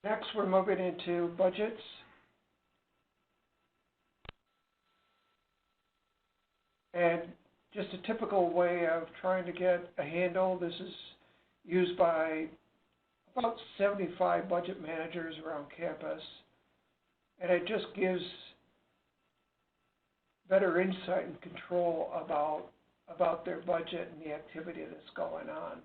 Next, we're moving into budgets. And just a typical way of trying to get a handle, this is used by about 75 budget managers around campus. And it just gives better insight and control about their budget and the activity that's going on.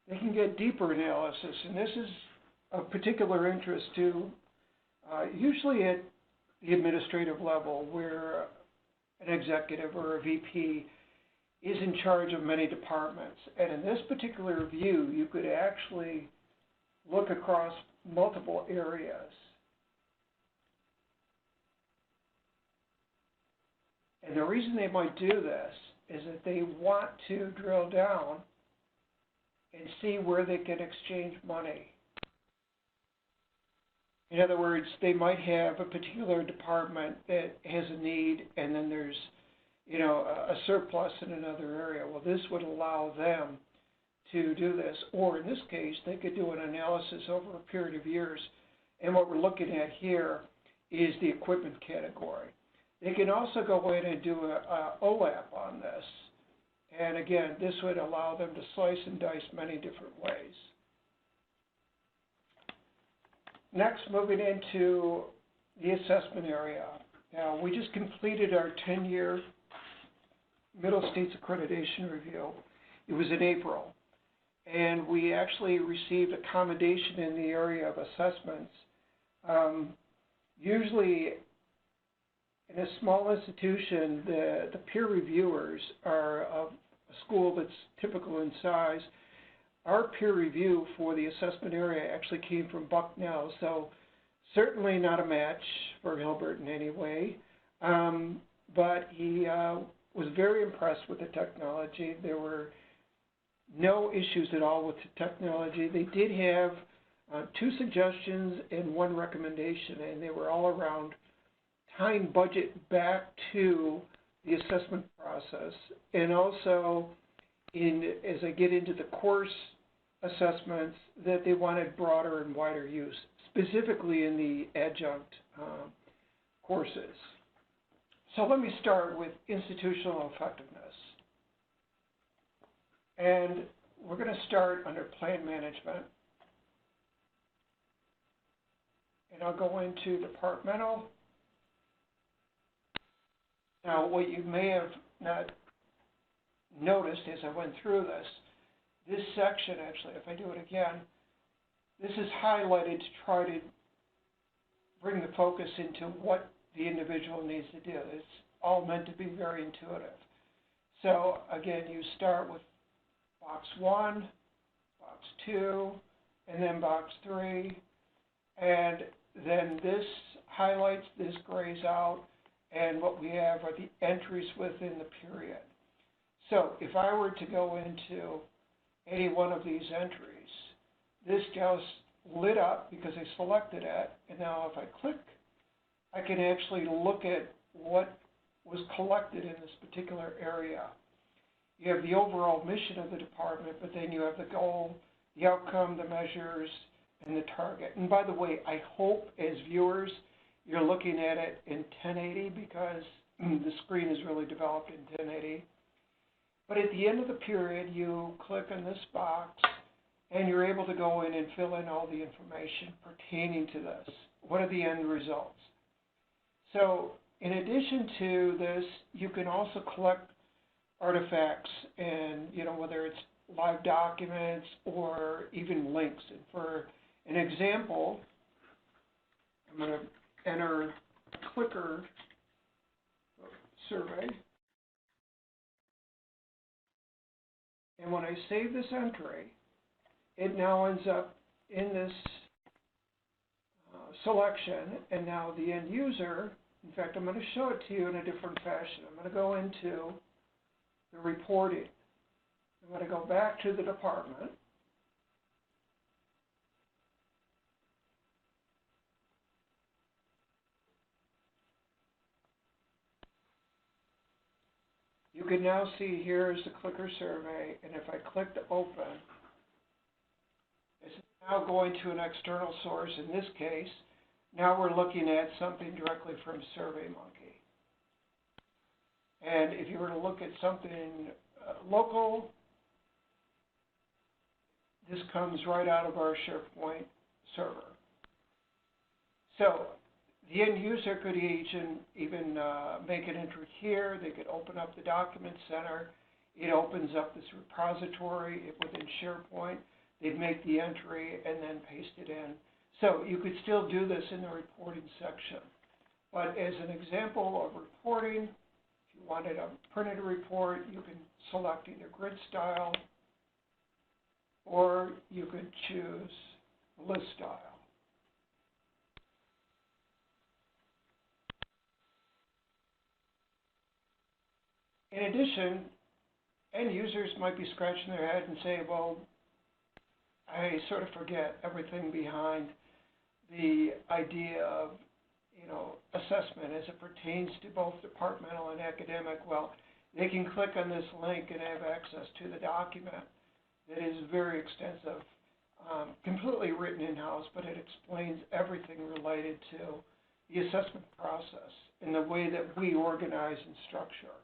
They can get deeper analysis, and this is of particular interest to usually at the administrative level, where an executive or a VP is in charge of many departments. And in this particular view, you could actually look across multiple areas. And the reason they might do this is that they want to drill down and see where they can exchange money. In other words, they might have a particular department that has a need, and then there's, a surplus in another area. Well, this would allow them to do this, or in this case, they could do an analysis over a period of years. And what we're looking at here is the equipment category. They can also go in and do a OLAP on this. And again, this would allow them to slice and dice many different ways. Next, moving into the assessment area. Now, we just completed our 10-year Middle States Accreditation Review. It was in April. And we actually received a commendation in the area of assessments. Usually, in a small institution, the peer reviewers are of a school that's typical in size. Our peer review for the assessment area actually came from Bucknell, so certainly not a match for Hilbert in any way. But he was very impressed with the technology. There were no issues at all with the technology. They did have 2 suggestions and 1 recommendation, and they were all around tying budget back to the assessment process, and also as I get into the course assessments, that they wanted broader and wider use, specifically in the adjunct courses. So let me start with institutional effectiveness. And we're going to start under plan management. And I'll go into departmental. Now, what you may have not noticed as I went through this section, actually, if I do it again, this is highlighted to try to bring the focus into what the individual needs to do. It's all meant to be very intuitive. So, again, you start with box 1, box 2, and then box 3, and then this highlights, this grays out, and what we have are the entries within the period. So if I were to go into any one of these entries, this just lit up because I selected it, and now if I click, I can actually look at what was collected in this particular area. You have the overall mission of the department, but then you have the goal, the outcome, the measures, and the target. And by the way, I hope as viewers you're looking at it in 1080 because the screen is really developed in 1080. But at the end of the period, you click on this box, and you're able to go in and fill in all the information pertaining to this. What are the end results? So in addition to this, you can also collect artifacts, and whether it's live documents or even links. And for an example, I'm going to enter a clicker survey. And when I save this entry, it now ends up in this selection, and now the end user, in fact, I'm going to show it to you in a different fashion. I'm going to go into the reporting. I'm going to go back to the department. You You can now see here is the clicker survey, and if I click to open, it's now going to an external source. In this case, now we're looking at something directly from SurveyMonkey. And if you were to look at something local, this comes right out of our SharePoint server. So the end user could even make an entry here. They could open up the document center. It opens up this repository within SharePoint. They'd make the entry and then paste it in. So you could still do this in the reporting section. But as an example of reporting, if you wanted a printed report, you can select either grid style or you could choose list style. In addition, end users might be scratching their head and say, well, I sort of forget everything behind the idea of, assessment as it pertains to both departmental and academic. Well, they can click on this link and have access to the document that is very extensive, completely written in-house, but it explains everything related to the assessment process and the way that we organize and structure.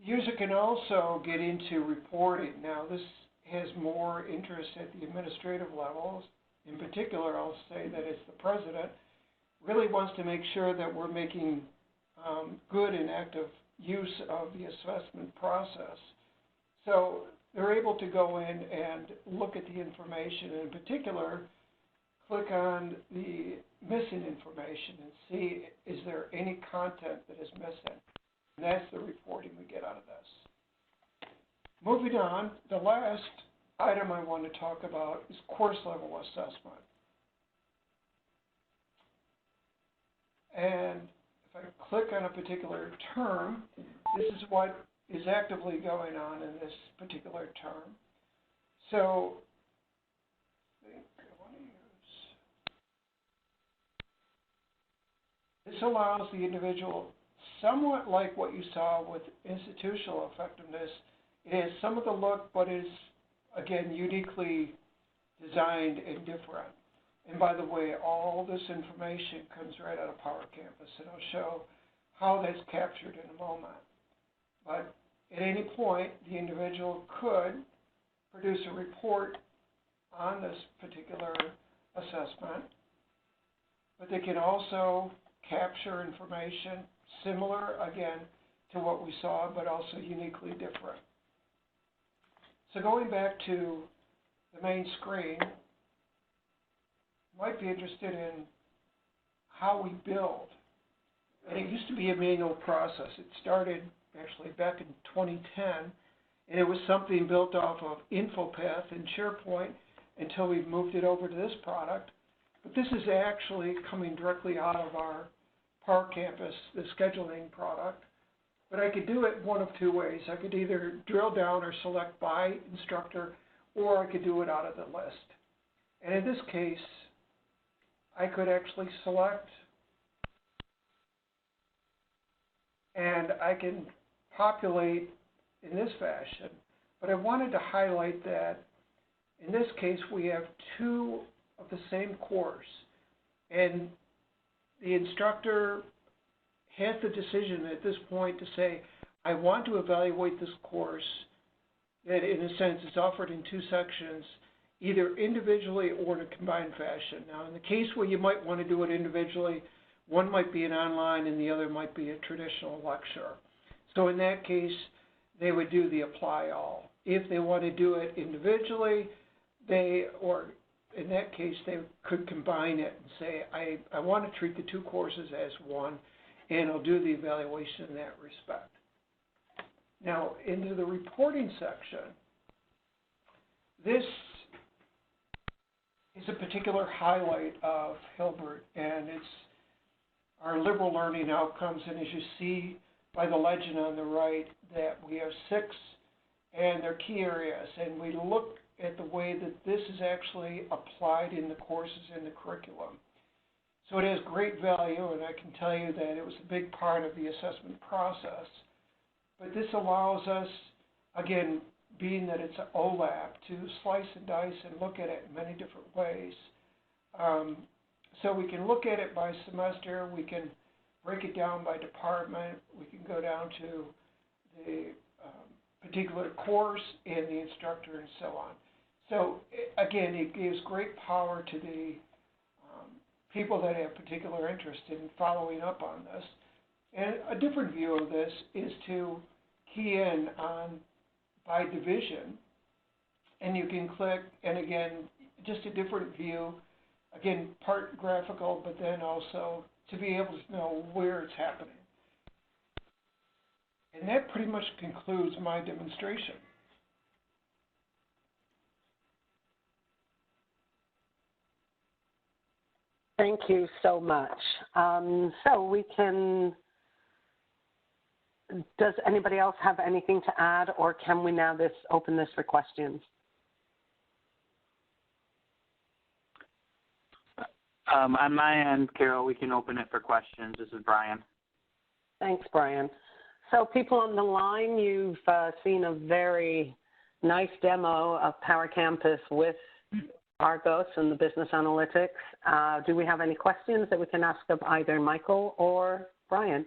The user can also get into reporting. Now, this has more interest at the administrative levels. In particular, I'll say that it's the president really wants to make sure that we're making good and active use of the assessment process. So they're able to go in and look at the information, and in particular, click on the missing information and see, is there any content that is missing? And that's the reporting we get out of this. Moving on, the last item I want to talk about is course level assessment. And if I click on a particular term, this is what is actively going on in this particular term. So I think I want to use, this allows the individual, somewhat like what you saw with institutional effectiveness, it has some of the look, but is, again, uniquely designed and different. And by the way, all this information comes right out of Power Campus, and I'll show how that's captured in a moment. But at any point, the individual could produce a report on this particular assessment, but they can also capture information similar, again, to what we saw, but also uniquely different. So going back to the main screen, you might be interested in how we build. And it used to be a manual process. It started actually back in 2010, and it was something built off of InfoPath and SharePoint until we've moved it over to this product. But this is actually coming directly out of our Power Campus, the scheduling product. But I could do it one of two ways. I could either drill down or select by instructor, or I could do it out of the list. And in this case, I could actually select, and I can populate in this fashion. But I wanted to highlight that in this case, we have two of the same course, and the instructor has the decision at this point to say, I want to evaluate this course that, in a sense, is offered in two sections, either individually or in a combined fashion. Now, in the case where you might want to do it individually, one might be an online and the other might be a traditional lecture. So in that case, they would do the apply all. If they want to do it individually, in that case, they could combine it and say, I want to treat the two courses as one, and I'll do the evaluation in that respect. Now, into the reporting section, this is a particular highlight of Hilbert, and it's our liberal learning outcomes. And as you see by the legend on the right, that we have 6, and they're key areas. And we look at the way that this is actually applied in the courses in the curriculum. So it has great value, and I can tell you that it was a big part of the assessment process. But this allows us, again, being that it's an OLAP, to slice and dice and look at it in many different ways. So we can look at it by semester, we can break it down by department, we can go down to the particular course and the instructor and so on. So again, it gives great power to the people that have particular interest in following up on this. And a different view of this is to key in on by division, and you can click, and again, just a different view, again, part graphical, but then also to be able to know where it's happening. And that pretty much concludes my demonstration. Thank you so much. So we can, does anybody else have anything to add, or can we now open this for questions? On my end, Carol, we can open it for questions. This is Brian. Thanks, Brian. So people on the line, you've seen a very nice demo of Power Campus with Argos and the business analytics. Do we have any questions that we can ask of either Michael or Brian?